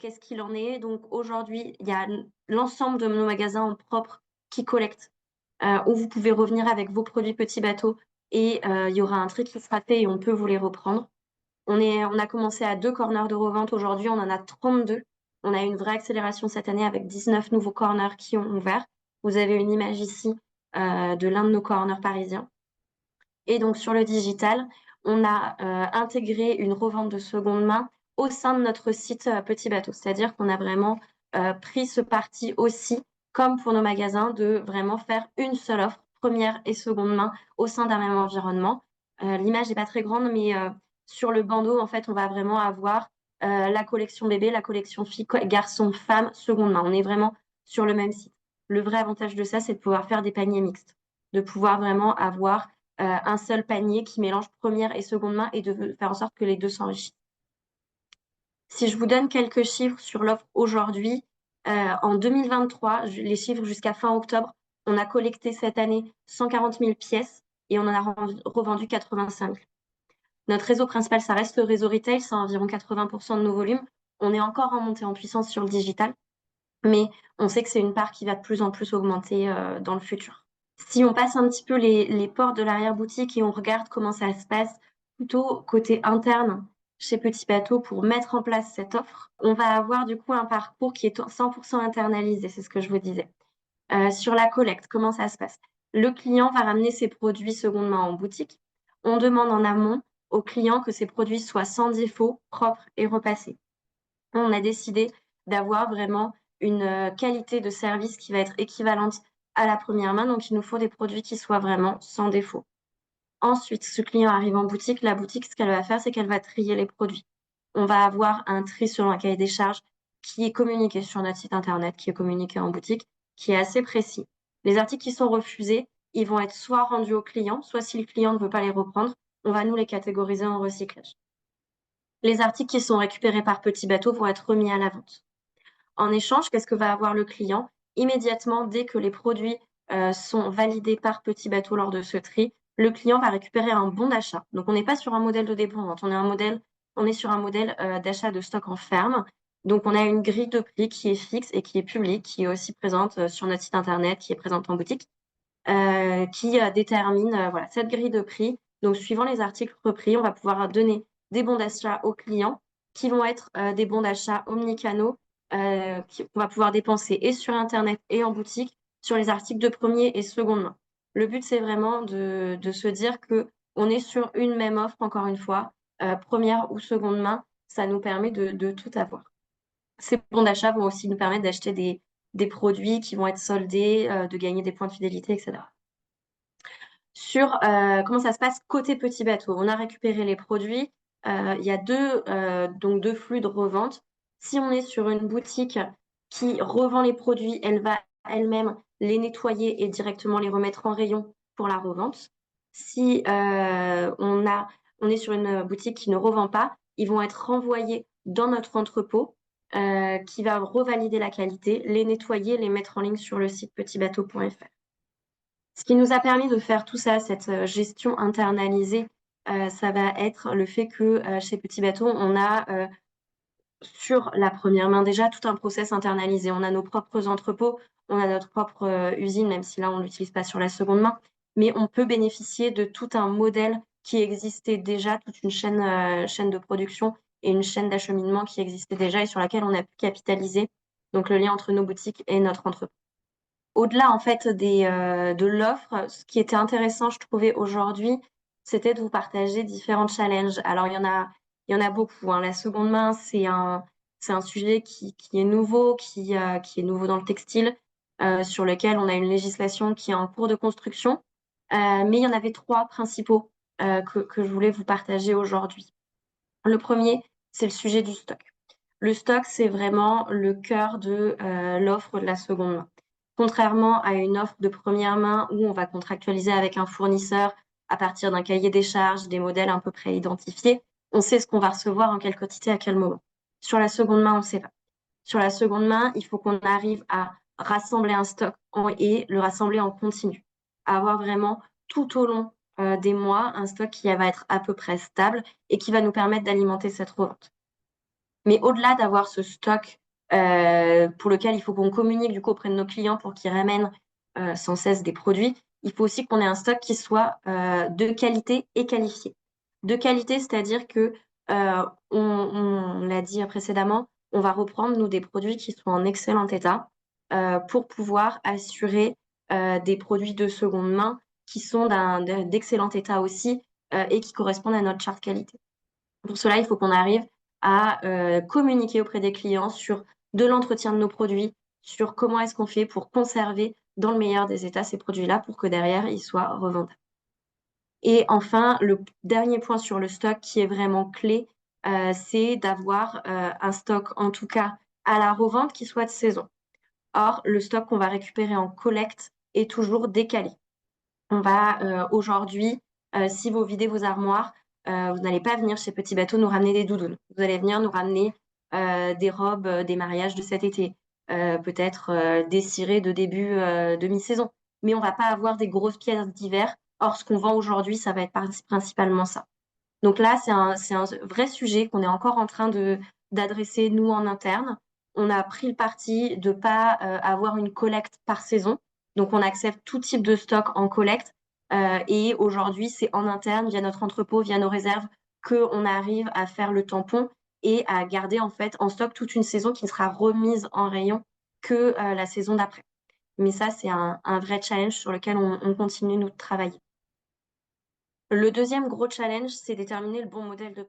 qu'est-ce qu'il en est? Donc aujourd'hui, il y a l'ensemble de nos magasins en propre qui collectent, où vous pouvez revenir avec vos produits petits bateaux et il y aura un tri qui sera fait et on peut vous les reprendre. On a commencé à 2 corners de revente. Aujourd'hui, on en a 32. On a eu une vraie accélération cette année avec 19 nouveaux corners qui ont ouvert. Vous avez une image ici, de l'un de nos corners parisiens. Et donc sur le digital, on a, intégré une revente de seconde main au sein de notre site, Petit Bateau. C'est-à-dire qu'on a vraiment, pris ce parti aussi, comme pour nos magasins, de vraiment faire une seule offre, première et seconde main, au sein d'un même environnement. L'image n'est pas très grande, mais, sur le bandeau, en fait, on va vraiment avoir, la collection bébé, la collection fille, garçon, femme, seconde main. On est vraiment sur le même site. Le vrai avantage de ça, c'est de pouvoir faire des paniers mixtes, de pouvoir vraiment avoir un seul panier qui mélange première et seconde main et de faire en sorte que les deux s'enrichissent. Si je vous donne quelques chiffres sur l'offre aujourd'hui, en 2023, les chiffres jusqu'à fin octobre, on a collecté cette année 140 000 pièces et on en a revendu 85 000. Notre réseau principal, ça reste le réseau retail, c'est environ 80% de nos volumes. On est encore en montée en puissance sur le digital, mais on sait que c'est une part qui va de plus en plus augmenter dans le futur. Si on passe un petit peu les portes de l'arrière-boutique et on regarde comment ça se passe plutôt côté interne chez Petit Bateau pour mettre en place cette offre, on va avoir du coup un parcours qui est 100% internalisé, c'est ce que je vous disais. Sur la collecte, comment ça se passe? Le client va ramener ses produits seconde main en boutique. On demande en amont au client que ses produits soient sans défaut, propres et repassés. On a décidé d'avoir vraiment une qualité de service qui va être équivalente à la première main. Donc, il nous faut des produits qui soient vraiment sans défaut. Ensuite, ce client arrive en boutique. La boutique, ce qu'elle va faire, c'est qu'elle va trier les produits. On va avoir un tri selon un cahier des charges qui est communiqué sur notre site internet, qui est communiqué en boutique, qui est assez précis. Les articles qui sont refusés, ils vont être soit rendus au client, soit si le client ne veut pas les reprendre, on va nous les catégoriser en recyclage. Les articles qui sont récupérés par Petit Bateau vont être remis à la vente. En échange, qu'est-ce que va avoir le client? Immédiatement, dès que les produits sont validés par Petit Bateau lors de ce tri, le client va récupérer un bon d'achat. Donc, on n'est pas sur un modèle de dépôt-vente, on est sur un modèle d'achat de stock en ferme. Donc, on a une grille de prix qui est fixe et qui est publique, qui est aussi présente sur notre site internet, qui est présente en boutique, qui détermine voilà, cette grille de prix. Donc, suivant les articles repris, on va pouvoir donner des bons d'achat aux clients qui vont être des bons d'achat omnicanaux qu'on va pouvoir dépenser et sur Internet et en boutique sur les articles de première et seconde main. Le but, c'est vraiment de se dire qu'on est sur une même offre, encore une fois, première ou seconde main. Ça nous permet de tout avoir. Ces bons d'achat vont aussi nous permettre d'acheter des produits qui vont être soldés, de gagner des points de fidélité, etc. Sur comment ça se passe côté Petit Bateau. On a récupéré les produits. Il y a deux flux de revente. Si on est sur une boutique qui revend les produits, elle va elle-même les nettoyer et directement les remettre en rayon pour la revente. Si on est sur une boutique qui ne revend pas, ils vont être renvoyés dans notre entrepôt qui va revalider la qualité, les nettoyer, les mettre en ligne sur le site petitbateau.fr. Ce qui nous a permis de faire tout ça, cette gestion internalisée, ça va être le fait que chez Petit Bateau, on a sur la première main déjà tout un process internalisé. On a nos propres entrepôts, on a notre propre usine, même si là on ne l'utilise pas sur la seconde main, mais on peut bénéficier de tout un modèle qui existait déjà, toute une chaîne de production et une chaîne d'acheminement qui existait déjà et sur laquelle on a pu capitaliser. Donc le lien entre nos boutiques et notre entrepôt. Au-delà en fait de l'offre, ce qui était intéressant, je trouvais aujourd'hui, c'était de vous partager différents challenges. Alors il y en a beaucoup, hein. La seconde main, c'est un sujet qui est nouveau, qui est nouveau dans le textile, sur lequel on a une législation qui est en cours de construction. Mais il y en avait trois principaux que je voulais vous partager aujourd'hui. Le premier, c'est le sujet du stock. Le stock, c'est vraiment le cœur de l'offre de la seconde main. Contrairement à une offre de première main où on va contractualiser avec un fournisseur à partir d'un cahier des charges, des modèles à peu près identifiés, on sait ce qu'on va recevoir en quelle quantité à quel moment. Sur la seconde main, on ne sait pas. Sur la seconde main, il faut qu'on arrive à rassembler un stock et le rassembler en continu. Avoir vraiment tout au long des mois un stock qui va être à peu près stable et qui va nous permettre d'alimenter cette revente. Mais au-delà d'avoir ce stock pour lequel il faut qu'on communique du coup auprès de nos clients pour qu'ils ramènent sans cesse des produits, il faut aussi qu'on ait un stock qui soit de qualité et qualifié. De qualité, c'est-à-dire que, on l'a dit précédemment, on va reprendre, nous, des produits qui sont en excellent état, pour pouvoir assurer, des produits de seconde main qui sont d'excellent état aussi, et qui correspondent à notre charte qualité. Pour cela, il faut qu'on arrive à, communiquer auprès des clients sur de l'entretien de nos produits, sur comment est-ce qu'on fait pour conserver dans le meilleur des états ces produits-là pour que derrière, ils soient revendables. Et enfin, le dernier point sur le stock qui est vraiment clé, c'est d'avoir, un stock, en tout cas à la revente, qui soit de saison. Or, le stock qu'on va récupérer en collecte est toujours décalé. On va, aujourd'hui, si vous videz vos armoires, vous n'allez pas venir chez Petit Bateau nous ramener des doudounes. Vous allez venir nous ramener, des robes, des mariages de cet été, peut-être, des cirés de début, de mi-saison. Mais on va pas avoir des grosses pièces d'hiver. Or, ce qu'on vend aujourd'hui, ça va être principalement ça. Donc là, c'est un vrai sujet qu'on est encore en train d'adresser, nous, en interne. On a pris le parti de pas, avoir une collecte par saison. Donc on accepte tout type de stock en collecte, et aujourd'hui, c'est en interne, via notre entrepôt, via nos réserves, qu'on arrive à faire le tampon et à garder, en fait, en stock toute une saison qui ne sera remise en rayon que, la saison d'après. Mais ça, c'est un vrai challenge sur lequel on continue, nous, de travailler. Le deuxième gros challenge, c'est déterminer le bon modèle de